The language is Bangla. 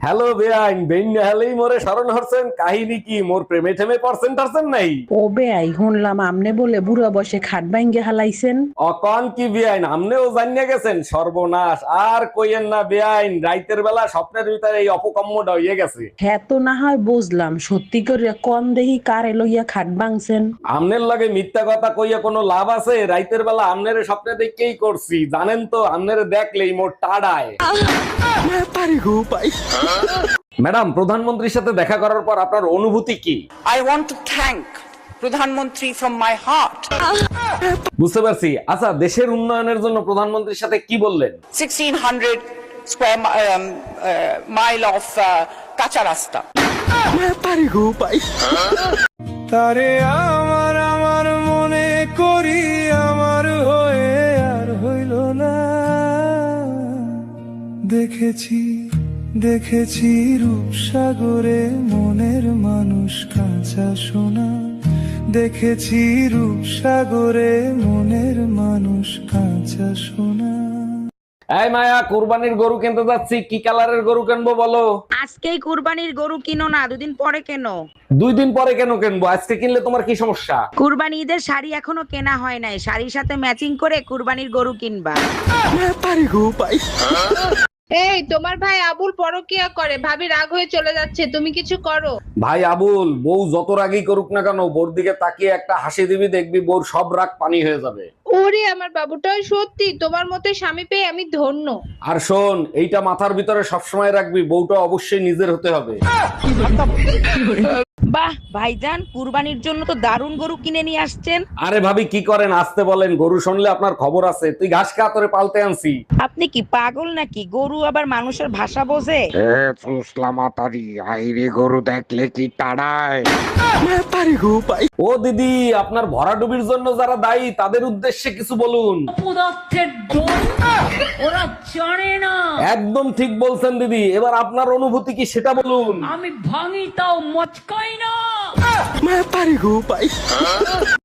হ্যালো বেআইন, বেইন্না হলেই মোরে স্মরণ হচ্ছেন, কাহিনী কি মোর প্রেমে ঠেমে পার্সেন্ট নাই? ও বেআই শুনলাম আমনে বলে বুড়া বসে খাট ভাঙ্গে হালাইছেন। অকন কি বেআইন, আমনেও জানিয়ে গেছেন? সর্বনাশ, আর কইেন না বেআইন, রাইতের বেলা স্বপ্নের ভিতরে এই অপকম্মটা হইয়ে গেছে। হ্যাঁ তো না হয় বুঝলাম, সত্যি করে কম দেহি কারে লইয়া খাট ভাঙছেন। আমনের লাগে মিথ্যা কথা কইয়া কোনো লাভ আছে? রাইতের বেলা আমনের স্বপ্নে দেখেই করছি, জানেন তো আমনের দেখলেই মোর টাড়ায়। ম্যাডাম, প্রধানমন্ত্রীর সাথে দেখা করার পর আপনার অনুভূতি কি? I want to thank Pradhan Mantri from my heart. বুঝতে পারছি। আচ্ছা, দেশের উন্নয়নের জন্য প্রধানমন্ত্রীর সাথে কি বললেন? 1600 square mile of kacha rasta. তারে আমার আমার মনে করি, আমার হয়ে আর হইল না। দেখেছি দেখেছি রূপসাগরে মনের মানুষ কাঁচা সোনা। দেখেছি রূপসাগরে মনের মানুষ কাঁচা সোনা। এই মায়া, কুরবানির গরু কিনতে যাচ্ছি, কি কালারের গরু কিনবো বলো? আজকেই কুরবানির গরু কিনো না, দুদিন পরে কেনো। 2 দিন পরে কেন কিনবো? আজকে কিনলে তোমার কি সমস্যা? কুরবানি ঈদের শাড়ি এখনো কেনা হয় নাই, শাড়ির সাথে ম্যাচিং করে কুরবানির গরু কিনবা। এই তোমার ভাই আবুল পরকিয়া করে, ভাবি রাগ হয়ে চলে যাচ্ছে, তুমি কিছু করো। ভাই আবুল, বউ যত রাগই করুক না কেন, বোর দিকে তাকিয়ে একটা হাসি দিবি, দেখবি বোর সব রাগ পানি হয়ে যাবে। ওরে আমার বাবুটাই সত্যি তোমার মতো স্বামী পেয়ে আমি ধন্য। আর শোন, এইটা মাথার ভিতরে সবসময় রাখবি, বউটা অবশ্যই নিজের হতে হবে। বাহ ভাইজান, কুরবানির জন্য তো দারুণ গরু কিনে নিয়ে আসছেন। আরে ভাবি কি করেন, আসতে বলেন, গরু শুনলে আপনার খবর আছে। তুই ঘাস খা, তোরে পালতে আনছি। আপনি কি পাগল নাকি? গরু আবার মানুষের ভাষা বোঝে? গরু দেখলে কি তাড়ায়। ও দিদি, আপনার ভরাডুবির জন্য যারা দায়ী তাদের উদ্দেশ্যে কিছু বলুন। ওরা জানে না একদম ঠিক বলছেন দিদি, এবার আপনার অনুভূতি কি সেটা বলুন। আমি ভাঙি তাও মচকাই না।